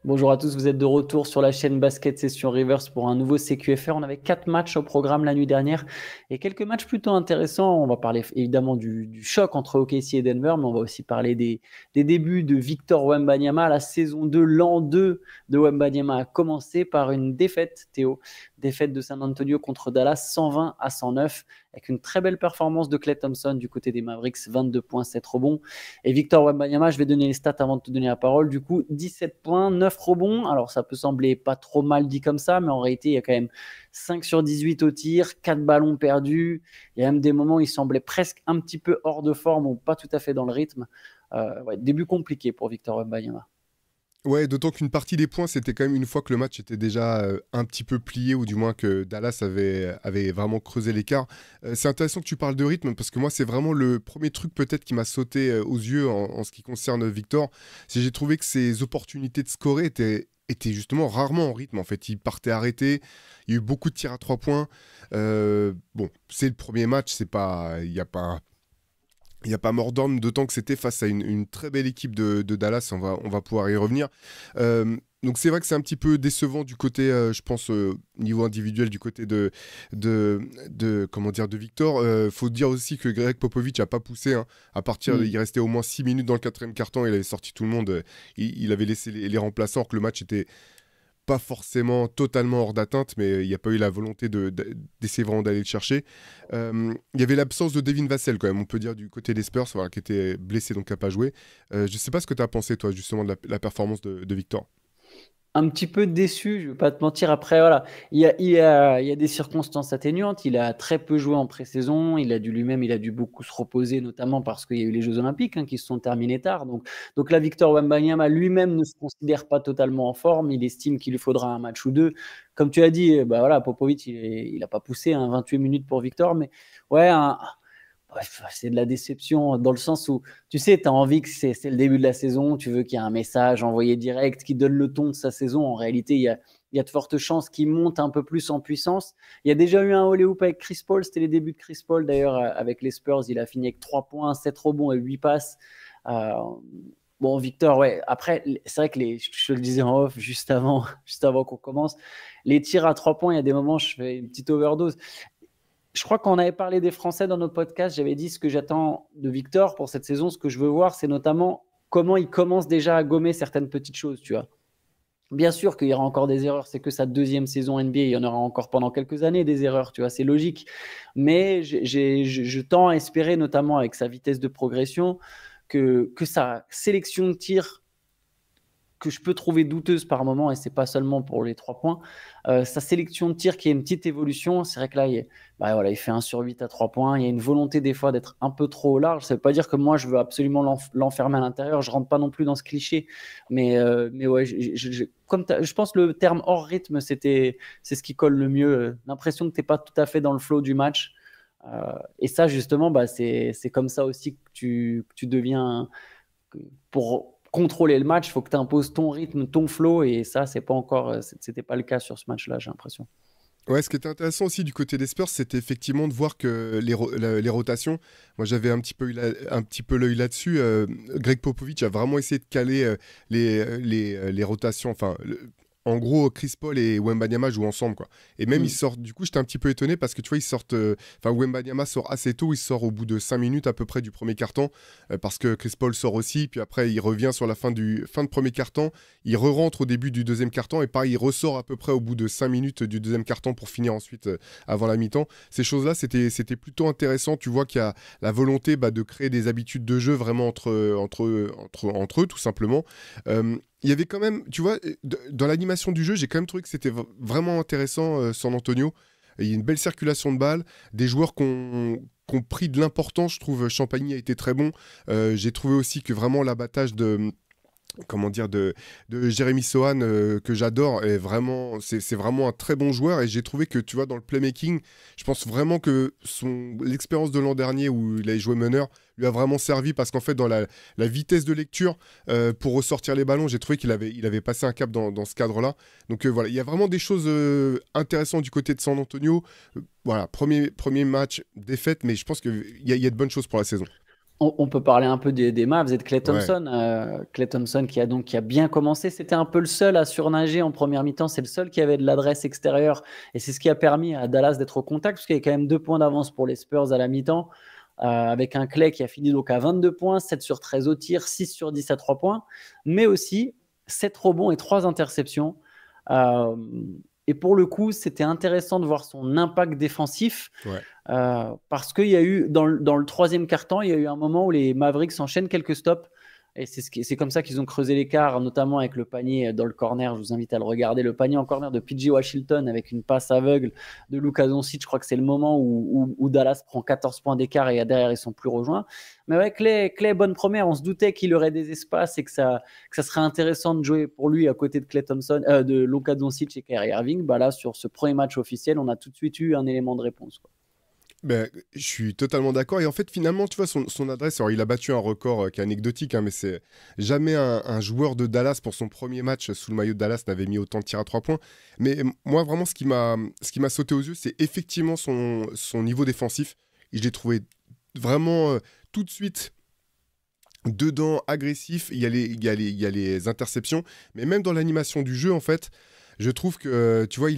Bonjour à tous, vous êtes de retour sur la chaîne Basket Session Rivers pour un nouveau CQFR. On avait 4 matchs au programme la nuit dernière et quelques matchs plutôt intéressants. On va parler évidemment du choc entre OKC et Denver, mais on va aussi parler des débuts de Victor Wembanyama. La saison 2, l'an 2 de Wembanyama a commencé par une défaite, Théo. Défaite de San Antonio contre Dallas, 120-109, avec une très belle performance de Klay Thompson du côté des Mavericks, 22 points, 7 rebonds. Et Victor Wembanyama, je vais donner les stats avant de te donner la parole. Du coup, 17 points, 9 rebonds. Alors, ça peut sembler pas trop mal dit comme ça, mais en réalité, il y a quand même 5 sur 18 au tir, 4 ballons perdus. Il y a même des moments où il semblait presque un petit peu hors de forme ou pas tout à fait dans le rythme. Ouais, début compliqué pour Victor Wembanyama. Ouais, d'autant qu'une partie des points, c'était quand même une fois que le match était déjà un petit peu plié, ou du moins que Dallas avait vraiment creusé l'écart. C'est intéressant que tu parles de rythme, parce que moi, c'est vraiment le premier truc peut-être qui m'a sauté aux yeux en ce qui concerne Victor. C'est que j'ai trouvé que ses opportunités de scorer étaient justement rarement en rythme. En fait, il partait arrêté, il y a eu beaucoup de tirs à 3 points. Bon, c'est le premier match, il n'y a pas mort d'homme, d'autant que c'était face à une très belle équipe de Dallas. On va pouvoir y revenir. Donc c'est vrai que c'est un petit peu décevant du côté, je pense, niveau individuel, du côté comment dire, de Victor. Faut dire aussi que Greg Popovich n'a pas poussé, hein. Il restait au moins 6 minutes dans le quatrième quart-temps. Il avait sorti tout le monde. Il avait laissé les remplaçants, alors que le match était pas forcément totalement hors d'atteinte, mais il n'y a pas eu la volonté d'essayer vraiment d'aller le chercher. Il y avait l'absence de Devin Vassell quand même, on peut dire, du côté des Spurs, voilà, qui était blessé, donc qui n'a pas joué. Je ne sais pas ce que tu as pensé, toi, justement, de la performance de Victor. Un petit peu déçu, je ne vais pas te mentir. Après, voilà, il y a des circonstances atténuantes. Il a très peu joué en pré-saison. Il a dû beaucoup se reposer, notamment parce qu'il y a eu les Jeux Olympiques qui se sont terminés tard. Donc là, Victor Wembanyama lui-même ne se considère pas totalement en forme. Il estime qu'il lui faudra un match ou deux. Comme tu as dit, bah voilà, Popovic, il n'a pas poussé 28 minutes pour Victor, mais ouais, bref, c'est de la déception dans le sens où, tu sais, tu as envie que c'est le début de la saison, tu veux qu'il y ait un message envoyé direct qui donne le ton de sa saison. En réalité, il y a de fortes chances qu'il monte un peu plus en puissance. Il y a déjà eu un alley-oop avec Chris Paul, c'était les débuts de Chris Paul d'ailleurs avec les Spurs. Il a fini avec 3 points, 7 rebonds et 8 passes. Euh, bon, Victor, ouais, après, c'est vrai que je te le disais en off juste avant, juste avant qu'on commence, les tirs à 3 points, il y a des moments, je fais une petite overdose. Je crois qu'on avait parlé des Français dans notre podcast. J'avais dit ce que j'attends de Victor pour cette saison. Ce que je veux voir, c'est notamment comment il commence déjà à gommer certaines petites choses, tu vois. Bien sûr qu'il y aura encore des erreurs. C'est que sa deuxième saison NBA. Il y en aura encore pendant quelques années des erreurs, tu vois. C'est logique. Mais je tends à espérer, notamment avec sa vitesse de progression, que sa sélection de tirs que je peux trouver douteuse par moment, et c'est pas seulement pour les 3 points, sa sélection de tir qui est une petite évolution. C'est vrai que là, bah voilà, il fait 1 sur 8 à 3 points. Il y a une volonté des fois d'être un peu trop large. Ça veut pas dire que moi, je veux absolument l'enfermer à l'intérieur. Je rentre pas non plus dans ce cliché. Mais ouais, je pense que le terme hors rythme, c'est ce qui colle le mieux. L'impression que tu n'es pas tout à fait dans le flow du match. Et ça, justement, bah, c'est comme ça aussi que tu deviens pour contrôler le match, il faut que tu imposes ton rythme, ton flow, et ça, c'était pas le cas sur ce match-là, j'ai l'impression. Ouais, ce qui était intéressant aussi du côté des Spurs, c'était effectivement de voir que les rotations, moi j'avais un petit peu l'œil là-dessus. Greg Popovich a vraiment essayé de caler les rotations. Enfin, en gros, Chris Paul et Wembanyama jouent ensemble, quoi. Et même ils Mm. sortent. Du coup, j'étais un petit peu étonné parce que tu vois, ils sortent. Enfin, Wembanyama sort assez tôt. Il sort au bout de 5 minutes à peu près du premier carton, parce que Chris Paul sort aussi. Puis après, il revient sur la fin de premier carton. Il re-rentre au début du deuxième carton et pareil, il ressort à peu près au bout de 5 minutes du deuxième carton pour finir ensuite avant la mi-temps. Ces choses-là, c'était plutôt intéressant. Tu vois qu'il y a la volonté, bah, de créer des habitudes de jeu vraiment entre eux, tout simplement. Il y avait quand même, tu vois, dans l'animation du jeu, j'ai quand même trouvé que c'était vraiment intéressant, San Antonio. Il y a une belle circulation de balles, des joueurs qui ont pris de l'importance. Je trouve Champagny a été très bon. J'ai trouvé aussi que vraiment l'abattage comment dire, de Jérémy Sohan, que j'adore, c'est vraiment un très bon joueur. Et j'ai trouvé que, tu vois, dans le playmaking, je pense vraiment que l'expérience de l'an dernier où il a joué meneur lui a vraiment servi, parce qu'en fait, dans la vitesse de lecture, pour ressortir les ballons, j'ai trouvé qu'il avait passé un cap dans ce cadre-là. Donc voilà, il y a vraiment des choses intéressantes du côté de San Antonio. Voilà, premier match, défaite, mais je pense qu'il y a de bonnes choses pour la saison. On peut parler un peu des Mavs et de Klay Ouais, Thompson. Klay Thompson qui a bien commencé. C'était un peu le seul à surnager en première mi-temps. C'est le seul qui avait de l'adresse extérieure. Et c'est ce qui a permis à Dallas d'être au contact, parce qu'il y avait quand même 2 points d'avance pour les Spurs à la mi-temps, avec un Klay qui a fini donc à 22 points, 7 sur 13 au tir, 6 sur 10 à 3 points, mais aussi 7 rebonds et 3 interceptions. Euh, et pour le coup, c'était intéressant de voir son impact défensif. ouais. Parce qu'il y a eu, dans le troisième quart-temps, il y a eu un moment où les Mavericks enchaînent quelques stops. Et c'est comme ça qu'ils ont creusé l'écart, notamment avec le panier dans le corner. Je vous invite à le regarder. Le panier en corner de PJ Washington avec une passe aveugle de Luka Doncic. Je crois que c'est le moment où Dallas prend 14 points d'écart et derrière, ils sont plus rejoints. Mais avec Clay, bonne première. On se doutait qu'il aurait des espaces et que ça serait intéressant de jouer pour lui à côté de Clay Thompson, de Luka Doncic et Kyrie Irving. Bah là, sur ce premier match officiel, on a tout de suite eu un élément de réponse, quoi. Ben, je suis totalement d'accord. Et en fait, finalement, tu vois, son adresse, alors il a battu un record qui est anecdotique, hein, mais c'est jamais un joueur de Dallas pour son premier match sous le maillot de Dallas n'avait mis autant de tirs à 3 points. Mais moi, vraiment, ce qui m'a sauté aux yeux, c'est effectivement son niveau défensif. Et je l'ai trouvé vraiment tout de suite dedans, agressif. Il y a les interceptions. Mais même dans l'animation du jeu, en fait, je trouve que, tu vois,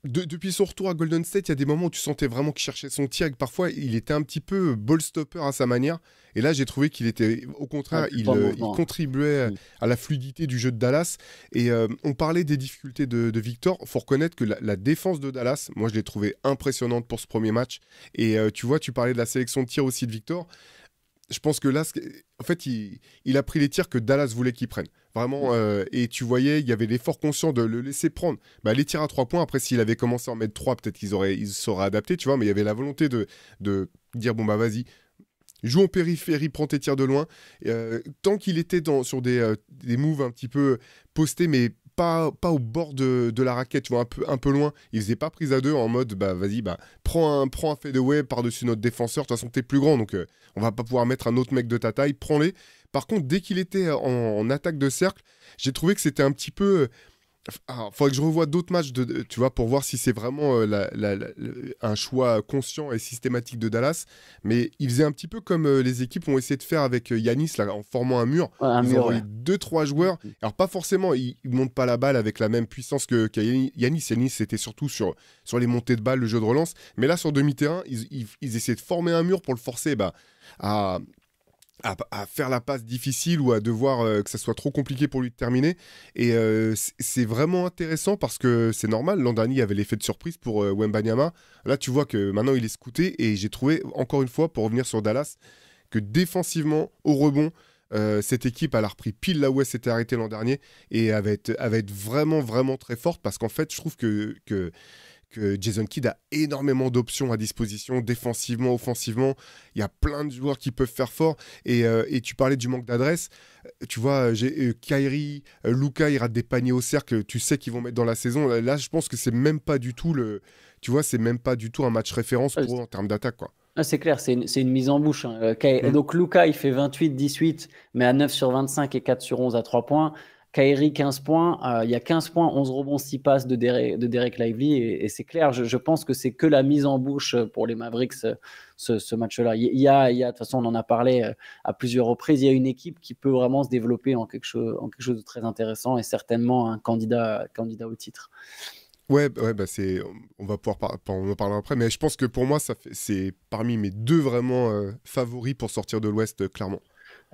depuis son retour à Golden State, il y a des moments où tu sentais vraiment qu'il cherchait son tir et que parfois il était un petit peu ball stopper à sa manière. Et là, j'ai trouvé qu'il était, au contraire, Plus en il mouvement. contribuait Mm. à la fluidité du jeu de Dallas. Et on parlait des difficultés de Victor. Il faut reconnaître que la défense de Dallas, moi, je l'ai trouvée impressionnante pour ce premier match. Et tu vois, tu parlais de la sélection de tir aussi de Victor. Je pense que là, en fait, il a pris les tirs que Dallas voulait qu'il prenne. Vraiment, et tu voyais, il y avait l'effort conscient de le laisser prendre. Bah, les tirs à 3 points, après, s'il avait commencé à en mettre 3, peut-être ils seraient adaptés, tu vois, mais il y avait la volonté de dire, bon, bah vas-y, joue en périphérie, prends tes tirs de loin. Tant qu'il était sur des moves un petit peu postés, mais pas au bord de la raquette, tu vois, un peu loin. Il faisait pas prise à deux en mode, bah vas-y, bah prends un fadeaway par-dessus notre défenseur. De toute façon, t'es plus grand, donc on va pas pouvoir mettre un autre mec de ta taille. Prends-les. Par contre, dès qu'il était en attaque de cercle, j'ai trouvé que c'était un petit peu. Il faudrait que je revoie d'autres matchs, tu vois, pour voir si c'est vraiment un choix conscient et systématique de Dallas. Mais il faisait un petit peu comme les équipes ont essayé de faire avec Yanis, là, en formant un mur. Ouais, un Ils mur, envoyaient ouais. deux, trois joueurs. Alors, pas forcément, ils ne montent pas la balle avec la même puissance que Yanis. Yanis, c'était surtout sur les montées de balle, le jeu de relance. Mais là, sur demi-terrain, ils essayaient de former un mur pour le forcer à, à faire la passe difficile ou à devoir que ça soit trop compliqué pour lui de terminer. Et c'est vraiment intéressant parce que c'est normal. L'an dernier, il y avait l'effet de surprise pour Wembanyama. Là, tu vois que maintenant, il est scouté. Et j'ai trouvé, encore une fois, pour revenir sur Dallas, que défensivement, au rebond, cette équipe, elle a repris pile là où elle s'était arrêtée l'an dernier. Et elle va être vraiment, vraiment très forte parce qu'en fait, je trouve que Jason Kidd a énormément d'options à disposition, défensivement, offensivement. Il y a plein de joueurs qui peuvent faire fort. Et tu parlais du manque d'adresse. Tu vois, j'ai Kyrie, Luka, ils ratent des paniers au cercle. Tu sais qu'ils vont mettre dans la saison. Là, je pense que c'est même pas du tout Tu vois, c'est même pas du tout un match référence Ouais, pour eux en termes d'attaque, quoi. c'est clair, c'est une mise en bouche, hein. Mm. Donc Luka, il fait 28-18, mais à 9 sur 25 et 4 sur 11 à 3 points. Kyrie, 15 points. Il y a 15 points, 11 rebonds, 6 passes de Derek Lively. Et c'est clair, je pense que c'est que la mise en bouche pour les Mavericks, ce match-là. De toute façon, on en a parlé à plusieurs reprises. Il y a une équipe qui peut vraiment se développer en quelque chose de très intéressant et certainement un candidat au titre. Ouais, ouais, bah on va pouvoir on en parler après, mais je pense que pour moi, c'est parmi mes deux vraiment favoris pour sortir de l'Ouest, clairement.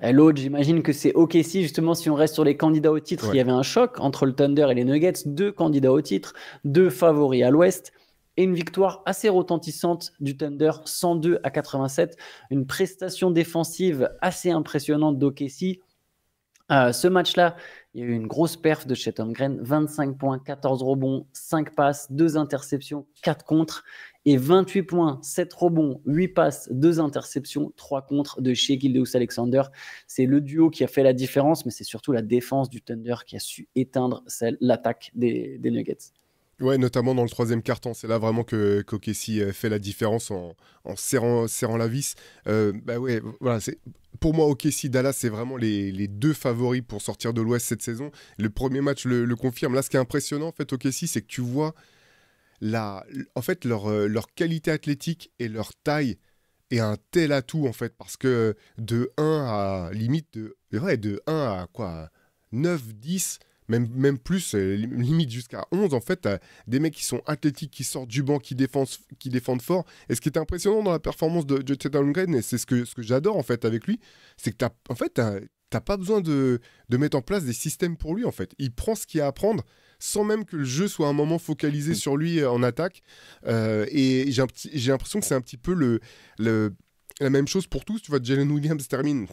Et l'autre, j'imagine que c'est OKC. Justement, si on reste sur les candidats au titre, il Ouais. y avait un choc entre le Thunder et les Nuggets. Deux candidats au titre, deux favoris à l'Ouest. Et une victoire assez retentissante du Thunder, 102-87. Une prestation défensive assez impressionnante d'OKC. Ce match-là, il y a eu une grosse perf de Chet Holmgren, 25 points, 14 rebonds, 5 passes, 2 interceptions, 4 contres, et 28 points, 7 rebonds, 8 passes, 2 interceptions, 3 contres de Shai Gilgeous-Alexander. C'est le duo qui a fait la différence, mais c'est surtout la défense du Thunder qui a su éteindre l'attaque des Nuggets. Ouais, notamment dans le troisième quart-temps. C'est là vraiment que qu'OKC fait la différence en serrant la vis. Bah ouais, voilà, pour moi, OKC, Dallas, c'est vraiment les deux favoris pour sortir de l'Ouest cette saison. Le premier match le confirme. Là, ce qui est impressionnant, en fait, OKC, c'est que tu vois en fait, leur qualité athlétique et leur taille est un tel atout, en fait, parce que de 1 à limite de 1 à quoi, 9, 10, même plus, limite jusqu'à 11, en fait, t'as des mecs qui sont athlétiques, qui sortent du banc, qui défendent fort. Et ce qui est impressionnant dans la performance de Chet Holmgren, et c'est ce que j'adore, en fait, avec lui, c'est que t'as pas besoin de mettre en place des systèmes pour lui, en fait. Il prend ce qu'il y a à prendre, sans même que le jeu soit un moment focalisé sur lui en attaque. Et j'ai l'impression que c'est un petit peu la même chose pour tous. Tu vois, Jalen Williams termine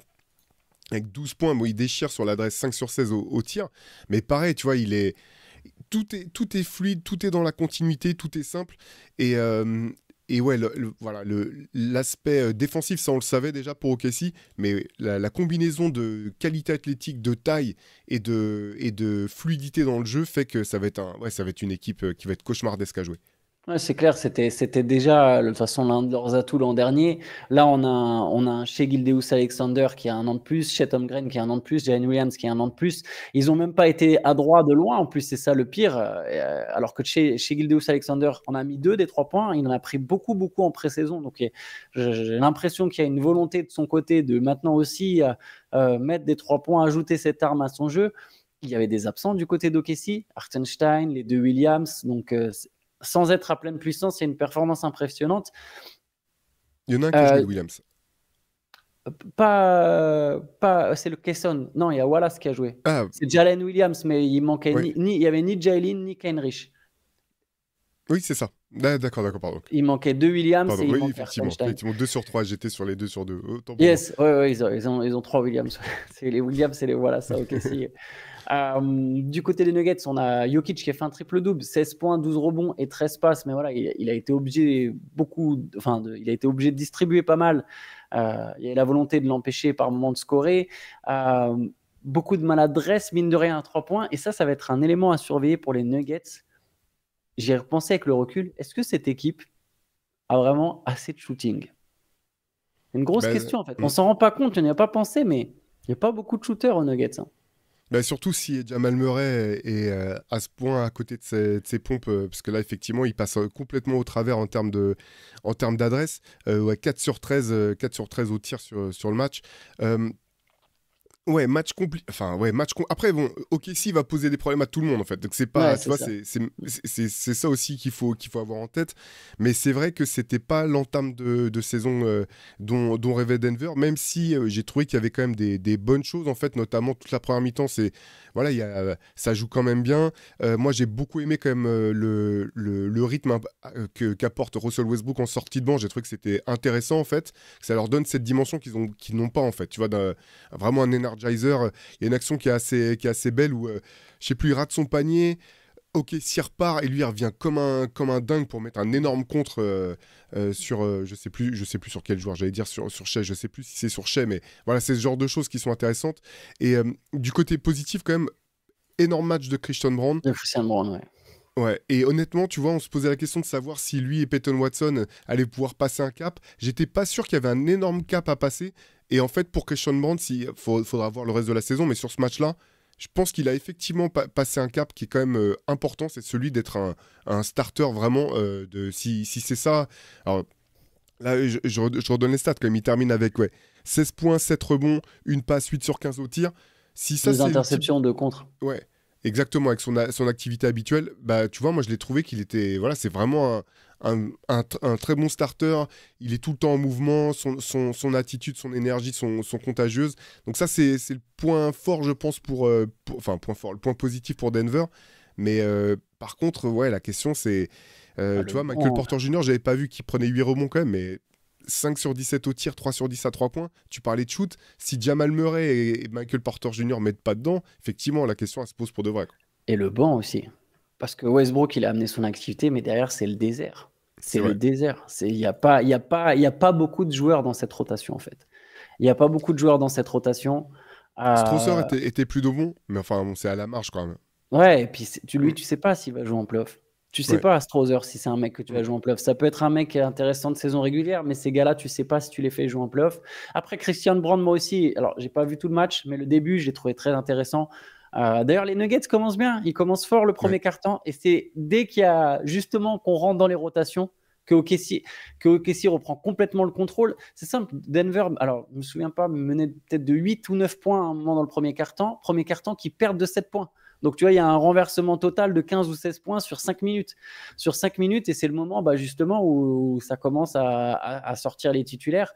avec 12 points. Bon, il déchire sur l'adresse 5 sur 16 au tir. Mais pareil, tu vois, tout est fluide, tout est dans la continuité, tout est simple. Et ouais, voilà, l'aspect défensif, ça on le savait déjà pour OKC, mais la combinaison de qualité athlétique, de taille et de fluidité dans le jeu fait que ça va être une équipe qui va être cauchemardesque à jouer. Ouais, c'est clair, c'était déjà de toute façon l'un de leurs atouts l'an dernier. Là, on a un Shai Gilgeous-Alexander qui a un an de plus, Chet Holmgren qui a un an de plus, Jalen Williams qui a un an de plus. Ils n'ont même pas été adroits de loin, en plus, c'est ça le pire. Alors que Shai Gilgeous-Alexander en a mis 2 des 3 points, il en a pris beaucoup, beaucoup en pré-saison. Donc j'ai l'impression qu'il y a une volonté de son côté de maintenant aussi mettre des 3 points, ajouter cette arme à son jeu. Il y avait des absents du côté d'OKC, Hartenstein, les 2 Williams, donc sans être à pleine puissance, il y a une performance impressionnante. Il y en a un qui a joué Euh, le Williams. pas, c'est le Kesson. Non, il y a Wallace qui a joué. Ah, C'est Jalen Williams, mais il manquait ouais. il y avait ni Jalen ni Kenrich. Oui, c'est ça. D'accord, pardon. Il manquait 2 Williams Pardon, et il oui, manquait effectivement. Hartenstein. Effectivement, 2 sur 3. J'étais sur les 2 sur 2. Autant pour moi. Yes, ouais, ils ont 3 Williams. C'est les Williams et les Wallace, ça, ok. Du côté des Nuggets, on a Jokic qui a fait un triple-double, 16 points, 12 rebonds et 13 passes, mais voilà, il a été obligé il a été obligé de distribuer pas mal. Il y a la volonté de l'empêcher par moment de scorer. Beaucoup de maladresse, mine de rien, à 3 points, et ça va être un élément à surveiller pour les Nuggets. J'y ai repensé avec le recul. Est-ce que cette équipe a vraiment assez de shooting? Une grosse Bah, question, en fait. On s'en rend pas compte, on n'y a pas pensé, mais il n'y a pas beaucoup de shooters aux Nuggets, hein. bah, surtout si Jamal Murray est à ce point à côté de ses pompes, parce que là, effectivement, il passe complètement au travers en termes d'adresse. Ouais, 4 sur 13, 4 sur 13 au tir sur le match. Euh, Ouais, match compliqué. Enfin, ouais, Après, bon, OKC va poser des problèmes à tout le monde, en fait. Donc, c'est Ouais, pas. Tu c'est vois, ça. c'est ça aussi qu'il faut avoir en tête. Mais c'est vrai que c'était pas l'entame de saison dont rêvait Denver, même si j'ai trouvé qu'il y avait quand même des bonnes choses, en fait, notamment toute la première mi-temps. Voilà, ça joue quand même bien. Moi, j'ai beaucoup aimé quand même le rythme qu'apporte Russell Westbrook en sortie de banc. J'ai trouvé que c'était intéressant, en fait. Que ça leur donne cette dimension qu'ils n'ont pas, en fait. Tu vois, vraiment un energizer. Il y a une action qui est assez belle où, je sais plus, il rate son panier. Ok, s'il repart et lui il revient comme un dingue pour mettre un énorme contre sur, je sais plus sur quel joueur, j'allais dire sur Shai, je sais plus si c'est sur Shai, mais voilà, c'est ce genre de choses qui sont intéressantes. Et du côté positif, quand même, énorme match de Christian Brown. De Christian Brown, ouais. Ouais, et honnêtement, tu vois, on se posait la question de savoir si lui et Peyton Watson allaient pouvoir passer un cap. J'étais pas sûr qu'il y avait un énorme cap à passer. Et en fait, pour Christian Brown, faudra voir le reste de la saison, mais sur ce match-là, je pense qu'il a effectivement passé un cap qui est quand même important, c'est celui d'être un starter vraiment. Si c'est ça. Alors là, je redonne les stats quand même. Il termine avec 16 points, 7 rebonds, une passe, 8 sur 15 au tir. Si ça, 2 c'est le type. interceptions, 2 contre. Ouais, exactement, avec son activité habituelle, bah, tu vois, moi je l'ai trouvé qu'il était. Voilà, c'est vraiment un très bon starter. Il est tout le temps en mouvement, son attitude, son énergie sont contagieuses. Donc, ça, c'est le point fort, je pense, enfin, point fort, le point positif pour Denver. Mais par contre, ouais, la question, c'est. Tu Le vois, Michael banc, Porter Jr., j'avais pas vu qu'il prenait 8 rebonds quand même, mais 5 sur 17 au tir, 3 sur 10 à 3 points. Tu parlais de shoot. Si Jamal Murray et Michael Porter Jr. mettent pas dedans, effectivement, la question, elle se pose pour de vrai, quoi. et le banc aussi. Parce que Westbrook, il a amené son activité, mais derrière, c'est le désert. C'est C'est le vrai. désert. Il y a pas beaucoup de joueurs dans cette rotation, en fait. Il n'y a pas beaucoup de joueurs dans cette rotation. Strasser Euh, était plutôt bon, mais enfin, bon, c'est à la marge quand même. Ouais, et puis lui, Mm. tu sais pas s'il va jouer en playoff. Tu sais Ouais. pas, Strother, si c'est un mec que tu Mm. vas jouer en playoff. Ça peut être un mec intéressant de saison régulière, mais ces gars-là, tu sais pas si tu les fais jouer en playoff. Après, Christian Brand, moi aussi, alors j'ai pas vu tout le match, mais le début, je l'ai trouvé très intéressant. D'ailleurs, les Nuggets commencent bien. Ils commencent fort le Ouais. premier quart-temps, et c'est dès qu'il y a justement qu'on rentre dans les rotations que OKC reprend complètement le contrôle. C'est simple, Denver, alors je me souviens pas, menait peut-être de 8 ou 9 points à un moment dans le premier quart-temps qui perdent de 7 points. Donc, tu vois, il y a un renversement total de 15 ou 16 points sur 5 minutes. Sur 5 minutes, et c'est le moment justement où ça commence à sortir les titulaires.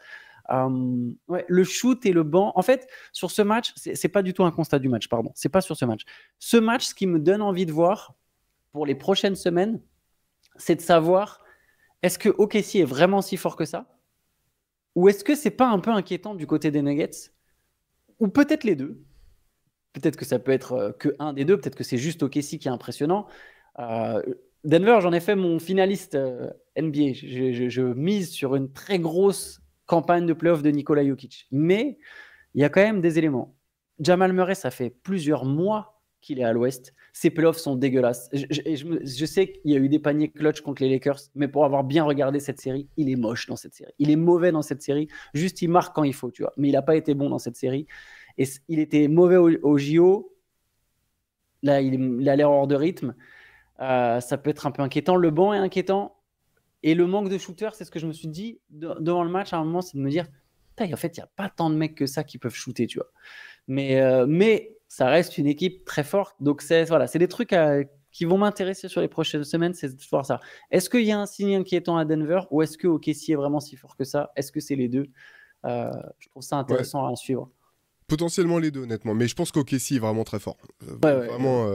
Ouais, le shoot et le banc. En fait, sur ce match, c'est pas du tout un constat du match, pardon. C'est pas sur ce match. Ce match, ce qui me donne envie de voir pour les prochaines semaines, c'est de savoir est-ce que OKC est vraiment si fort que ça, ou est-ce que c'est pas un peu inquiétant du côté des Nuggets, ou peut-être les deux. Peut-être que ça peut être que un des deux, peut-être que c'est juste OKC qui est impressionnant. Denver, j'en ai fait mon finaliste NBA. Je mise sur une très grosse campagne de playoff de Nikola Jokic. Mais il y a quand même des éléments. Jamal Murray, ça fait plusieurs mois qu'il est à l'Ouest. Ses playoffs sont dégueulasses. Je sais qu'il y a eu des paniers clutch contre les Lakers, mais pour avoir bien regardé cette série, il est moche dans cette série. Il est mauvais dans cette série. Juste, il marque quand il faut, tu vois. Mais il n'a pas été bon dans cette série. Et il était mauvais au JO. Là, il a l'air hors de rythme. Ça peut être un peu inquiétant. Le banc est inquiétant. Et le manque de shooter, c'est ce que je me suis dit devant le match à un moment, c'est de me dire, en fait, il n'y a pas tant de mecs que ça qui peuvent shooter, tu vois. Mais ça reste une équipe très forte. Donc, c'est des trucs qui vont m'intéresser sur les prochaines semaines, c'est de voir ça. Est-ce qu'il y a un signe inquiétant à Denver ou est-ce que OKC est vraiment si fort que ça? Est-ce que c'est les deux? Je trouve ça intéressant à suivre. Potentiellement les deux, honnêtement. Mais je pense qu'OKC est vraiment très fort. Vraiment.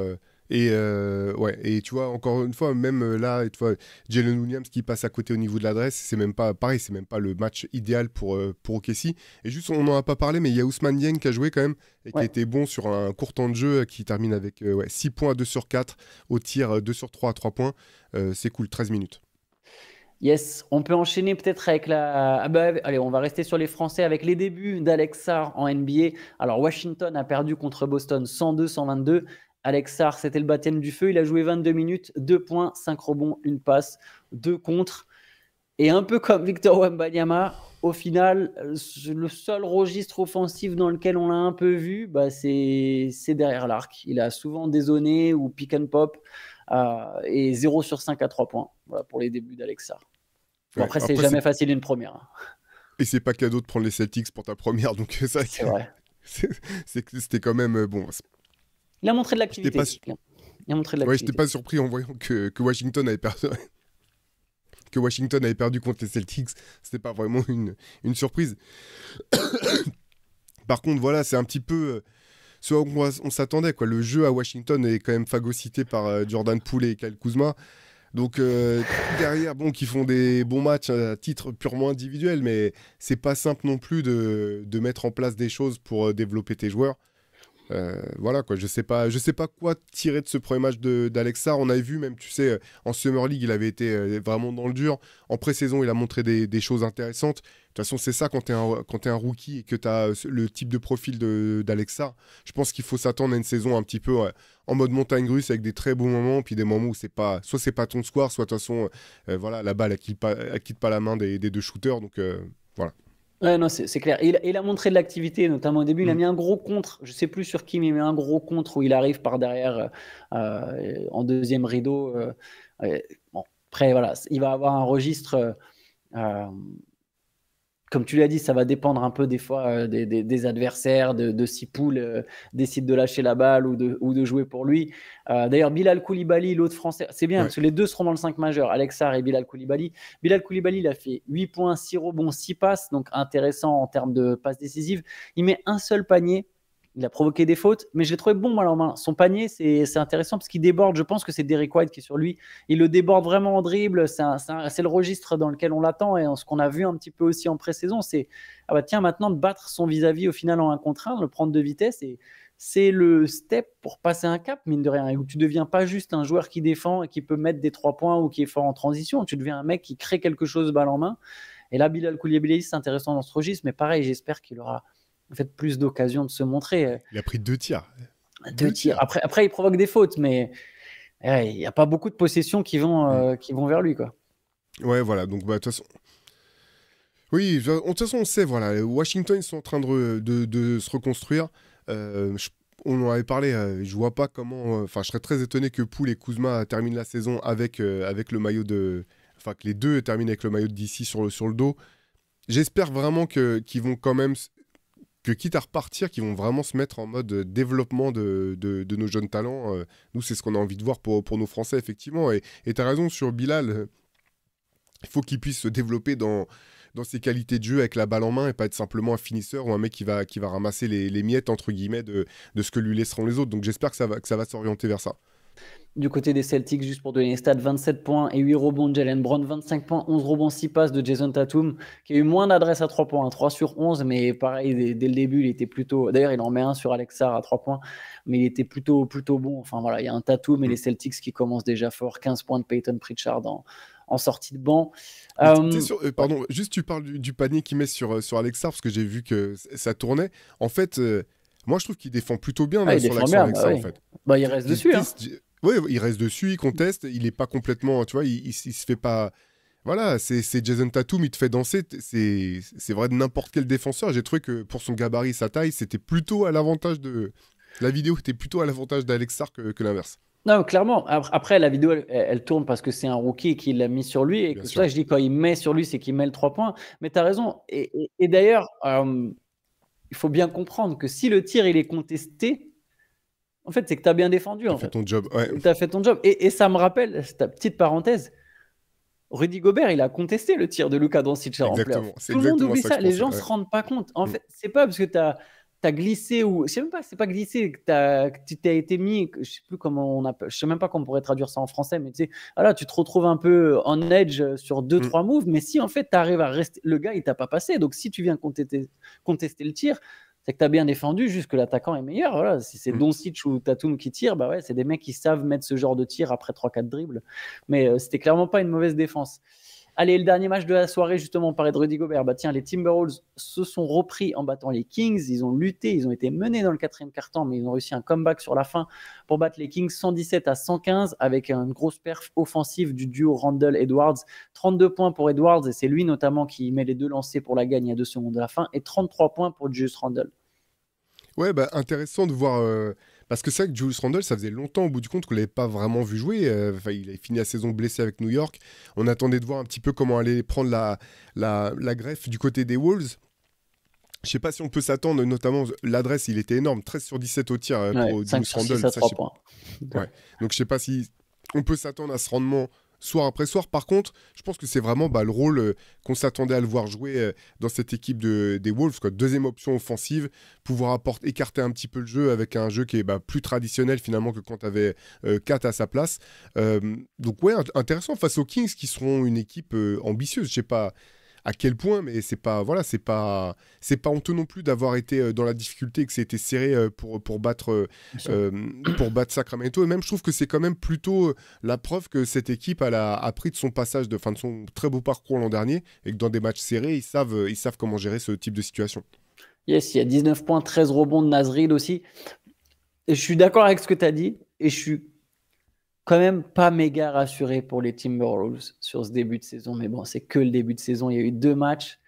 Et tu vois, encore une fois, même là, tu vois, Jalen Williams qui passe à côté au niveau de l'adresse, c'est même pas pareil, c'est même pas le match idéal pour OKC. Et juste, on n'en a pas parlé, mais il y a Ousmane Dieng qui a joué quand même et qui a été bon sur un court temps de jeu, qui termine avec 6 points à 2 sur 4, au tir 2 sur 3 à 3 points. C'est cool, 13 minutes. Yes, on peut enchaîner peut-être avec allez, on va rester sur les Français avec les débuts d'Alex Sarr en NBA. Alors, Washington a perdu contre Boston 102-122. Alex Sarr, c'était le baptême du feu. Il a joué 22 minutes, 2 points, 5 rebonds, 1 passe, 2 contres. Et un peu comme Victor Wembanyama, au final, le seul registre offensif dans lequel on l'a un peu vu, c'est derrière l'arc. Il a souvent dézonné ou pick and pop. Et 0 sur 5 à 3 points. Voilà pour les débuts d'Alex Sarr. Bon, après, c'est jamais facile une première. Et c'est pas cadeau de prendre les Celtics pour ta première, donc ça, c'est vrai. C'était quand même bon. Il a montré de l'activité. Ouais, j'étais pas surpris en voyant que Washington avait perdu. Que Washington avait perdu contre les Celtics. C'était pas vraiment une surprise. Par contre, voilà, c'est un petit peu ce à quoi on s'attendait, quoi. Le jeu à Washington est quand même phagocyté par Jordan Poole et Kyle Kuzma. Donc derrière, qui font des bons matchs à titre purement individuel, mais c'est pas simple non plus de mettre en place des choses pour développer tes joueurs. Voilà quoi, je sais pas quoi tirer de ce premier match d'Alex Sarr. On avait vu même, tu sais, en Summer League, il avait été vraiment dans le dur. En pré-saison, il a montré des choses intéressantes. De toute façon, c'est ça quand t'es un rookie et que t'as le type de profil d'Alex Sarr. Je pense qu'il faut s'attendre à une saison un petit peu en mode montagne russe avec des très beaux moments, puis des moments où soit c'est pas ton square, soit de toute façon, voilà, la balle elle quitte pas la main des deux shooters. Donc voilà. Ouais, non, c'est clair. Il a montré de l'activité, notamment au début. Il a mis un gros contre. Je sais plus sur qui, mais il met un gros contre où il arrive par derrière en deuxième rideau. Bon, après, voilà, il va avoir un registre. Comme tu l'as dit, ça va dépendre un peu des fois des adversaires, de si Poole décide de lâcher la balle ou de jouer pour lui. D'ailleurs, Bilal Koulibaly, l'autre français, c'est bien parce que les deux seront dans le 5 majeur, Alex Sarr et Bilal Koulibaly. Bilal Koulibaly, il a fait 8 points, 6 rebonds, 6 passes, donc intéressant en termes de passes décisives. Il met un seul panier. Il a provoqué des fautes, mais je l'ai trouvé bon en main. Son panier, c'est intéressant parce qu'il déborde. Je pense que c'est Derrick White qui est sur lui. Il le déborde vraiment en dribble. C'est le registre dans lequel on l'attend. Et ce qu'on a vu un petit peu aussi en pré-saison, c'est tiens, maintenant de battre son vis-à-vis au final en 1 contre 1, le prendre de vitesse. Et c'est le step pour passer un cap, mine de rien, où tu ne deviens pas juste un joueur qui défend et qui peut mettre des 3 points ou qui est fort en transition. Tu deviens un mec qui crée quelque chose balle en main. Et là, Bilal Koulibaly, c'est intéressant dans ce registre. Mais pareil, j'espère qu'il aura fait plus d'occasions de se montrer. Il a pris 2 tirs. 2 tirs. Après, il provoque des fautes, mais il n'y a pas beaucoup de possessions qui vont vers lui, quoi. Ouais, voilà. Donc, de toute façon... Oui, de toute façon, on sait, voilà. Washington, ils sont en train de se reconstruire. On en avait parlé. Je vois pas comment... Enfin, je serais très étonné que Poole et Kuzma terminent la saison avec le maillot de enfin que les deux terminent avec le maillot de DC sur le dos. J'espère vraiment qu'ils vont quand même, que quitte à repartir, qu'ils vont vraiment se mettre en mode développement de nos jeunes talents. Nous, c'est ce qu'on a envie de voir pour nos Français, effectivement. Et tu as raison sur Bilal, il faut qu'il puisse se développer dans ses qualités de jeu avec la balle en main et pas être simplement un finisseur ou un mec qui va ramasser les miettes, entre guillemets, de ce que lui laisseront les autres. Donc j'espère que ça va s'orienter vers ça. Du côté des Celtics, juste pour donner les stats, 27 points et 8 rebonds de Jalen Brown, 25 points, 11 rebonds, 6 passes de Jason Tatum, qui a eu moins d'adresses à 3 points, 3 sur 11, mais pareil, dès le début, il était plutôt... D'ailleurs, il en met un sur Alex Sarr à 3 points, mais il était plutôt bon. Enfin voilà, il y a un Tatum et les Celtics qui commencent déjà fort, 15 points de Peyton Pritchard en sortie de banc. Pardon, juste tu parles du panier qu'il met sur Alex Sarr, parce que j'ai vu que ça tournait. En fait, moi je trouve qu'il défend plutôt bien sur l'action Alex Sarr, en fait. Il reste dessus. Oui, il reste dessus, il conteste, il est pas complètement, tu vois, il se fait pas... Voilà, c'est Jason Tatum, il te fait danser, c'est vrai de n'importe quel défenseur. J'ai trouvé que pour son gabarit, sa taille, c'était plutôt à l'avantage de... La vidéo était plutôt à l'avantage d'Alex Sarr que l'inverse. Non, clairement. Après, la vidéo, elle tourne parce que c'est un rookie qui l'a mis sur lui. Et que ça, je dis, quand il met sur lui, c'est qu'il met le 3 points. Mais tu as raison. Et d'ailleurs, il faut bien comprendre que si le tir, il est contesté, en fait, c'est que tu as bien défendu. Tu as fait ton job. Ouais. Tu as fait ton job. Et ça me rappelle, ta petite parenthèse, Rudy Gobert, il a contesté le tir de Luka Doncic en playoff. Tout le monde oublie ça. Les gens ne se rendent pas compte. En fait, c'est pas parce que tu as glissé ou je sais même pas, c'est pas glissé, que tu t'es été mis, je sais plus comment on appelle, je sais même pas comment on pourrait traduire ça en français, mais tu sais, voilà, tu te retrouves un peu en edge sur 2-3 moves, mais si en fait tu arrives à rester, le gars il t'a pas passé, donc si tu viens contester le tir, c'est que tu as bien défendu, juste que l'attaquant est meilleur. Voilà. Si c'est Doncic ou Tatum qui tirent, bah ouais, c'est des mecs qui savent mettre ce genre de tir après 3-4 dribbles. Mais c'était clairement pas une mauvaise défense. Allez, le dernier match de la soirée, justement, on parlait de Rudy Gobert. Bah tiens, les Timberwolves se sont repris en battant les Kings. Ils ont lutté, ils ont été menés dans le quatrième quart-temps, mais ils ont réussi un comeback sur la fin pour battre les Kings 117-115 avec une grosse perf offensive du duo Randle-Edwards. 32 points pour Edwards, et c'est lui notamment qui met les 2 lancers pour la gagne à 2 secondes de la fin, et 33 points pour Julius Randle. Ouais, bah intéressant de voir... Parce que c'est vrai que Julius Randle, ça faisait longtemps au bout du compte qu'on ne l'avait pas vraiment vu jouer. Il a fini la saison blessé avec New York. On attendait de voir un petit peu comment allait prendre la greffe du côté des Wolves. Je ne sais pas si on peut s'attendre, notamment l'adresse, il était énorme, 13 sur 17 au tir pour Julius Randle. À 3 points. Ouais. Donc je ne sais pas si on peut s'attendre à ce rendement soir après soir. Par contre, je pense que c'est vraiment le rôle qu'on s'attendait à le voir jouer dans cette équipe des Wolves. Quoi. Deuxième option offensive, pouvoir écarter un petit peu le jeu avec un jeu qui est plus traditionnel finalement que quand tu avais Kat à sa place. Donc ouais, intéressant face aux Kings qui seront une équipe ambitieuse. Je sais pas à quel point, mais c'est pas honteux non plus d'avoir été dans la difficulté et que c'était serré pour battre Sacramento. Et même je trouve que c'est quand même plutôt la preuve que cette équipe a appris de son passage, de son très beau parcours l'an dernier, et que dans des matchs serrés, ils savent comment gérer ce type de situation. Yes, il y a 19 points, 13 rebonds de Nasrid aussi. Et je suis d'accord avec ce que tu as dit, et je suis quand même pas méga rassuré pour les Timberwolves sur ce début de saison. Mais bon, c'est que le début de saison. Il y a eu 2 matchs.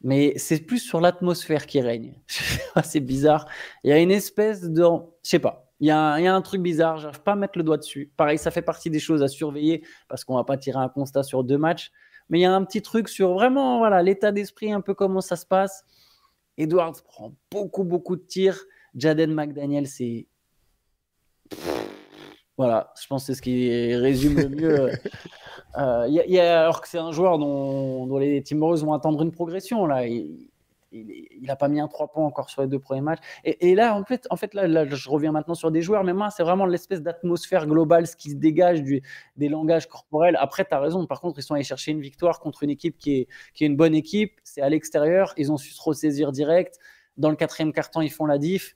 Mais c'est plus sur l'atmosphère qui règne. C'est bizarre. Il y a une espèce de... Je sais pas. Il y a un truc bizarre. J'arrive pas à mettre le doigt dessus. Pareil, ça fait partie des choses à surveiller parce qu'on va pas tirer un constat sur 2 matchs. Mais il y a un petit truc sur vraiment l'état d'esprit, un peu comment ça se passe. Edwards prend beaucoup de tirs. Jaden McDaniel, c'est... Voilà, je pense que c'est ce qui résume le mieux. Alors que c'est un joueur dont les Timberwolves vont attendre une progression. Là. Il n'a pas mis un 3 points encore sur les 2 premiers matchs. Et là, en fait là, je reviens maintenant sur des joueurs, mais moi, c'est vraiment l'espèce d'atmosphère globale, ce qui se dégage des langages corporels. Après, tu as raison. Par contre, ils sont allés chercher une victoire contre une équipe qui est une bonne équipe. C'est à l'extérieur. Ils ont su se ressaisir direct. Dans le quatrième quart-temps, ils font la diff.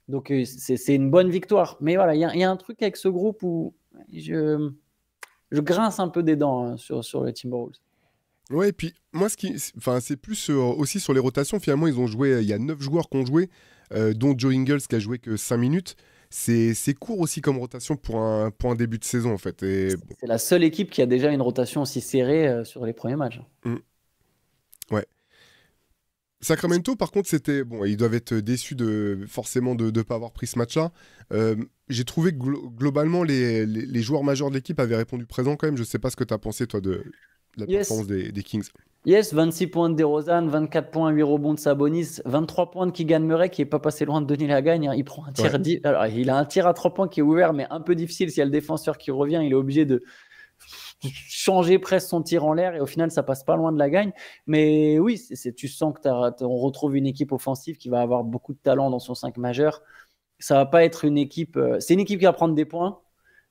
Donc, c'est une bonne victoire. Mais voilà, il y a un truc avec ce groupe où je grince un peu des dents sur les Timberwolves. Ouais, et puis moi, c'est plus aussi sur les rotations. Finalement, ils ont joué, il y a 9 joueurs qui ont joué, dont Joe Ingles qui a joué que 5 minutes. C'est court aussi comme rotation pour un début de saison, en fait. Et... C'est la seule équipe qui a déjà une rotation aussi serrée sur les premiers matchs. Ouais. Sacramento, par contre, c'était... Bon, ils doivent être déçus forcément de ne pas avoir pris ce match-là. J'ai trouvé que globalement, les joueurs majeurs de l'équipe avaient répondu présent quand même. Je ne sais pas ce que tu as pensé, toi, la Yes. performance des Kings. Yes, 26 points de DeRozan, 24 points, 8 rebonds de Sabonis, 23 points de Keegan Murray qui est pas passé loin de Denis Lagagne, hein. Il prend un Ouais. tir alors, il a un tir à 3 points qui est ouvert, mais un peu difficile. S'il y a le défenseur qui revient, il est obligé de changer presque son tir en l'air et au final, ça passe pas loin de Lagagne. Mais oui, tu sens que on retrouve une équipe offensive qui va avoir beaucoup de talent dans son 5 majeur. Ça va pas être une équipe. C'est une équipe qui va prendre des points,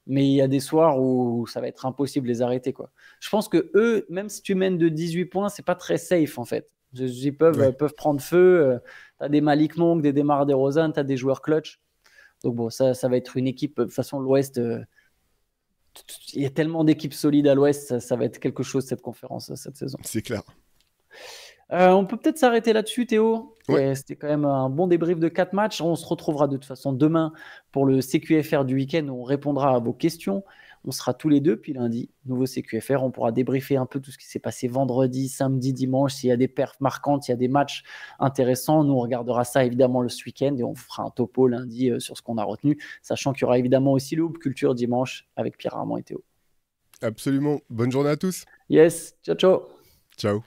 mais il y a des soirs où ça va être impossible de les arrêter, quoi. Je pense que eux, même si tu mènes de 18 points, c'est pas très safe en fait. Ils peuvent prendre feu. Tu as des Malik Monk, des Demar DeRozan, tu as des joueurs clutch. Donc bon, ça va être une équipe. De toute façon, l'Ouest, il y a tellement d'équipes solides à l'Ouest, ça va être quelque chose cette conférence cette saison. C'est clair. On peut peut-être s'arrêter là-dessus, Théo. Ouais. C'était quand même un bon débrief de 4 matchs. On se retrouvera de toute façon demain pour le CQFR du week-end où on répondra à vos questions. On sera tous les deux, puis lundi, nouveau CQFR. On pourra débriefer un peu tout ce qui s'est passé vendredi, samedi, dimanche. S'il y a des perfs marquantes, s'il y a des matchs intéressants, nous, on regardera ça évidemment ce week-end et on fera un topo lundi sur ce qu'on a retenu, sachant qu'il y aura évidemment aussi le Hoop Culture dimanche avec Pierre Armand et Théo. Absolument. Bonne journée à tous. Yes, ciao, ciao. Ciao.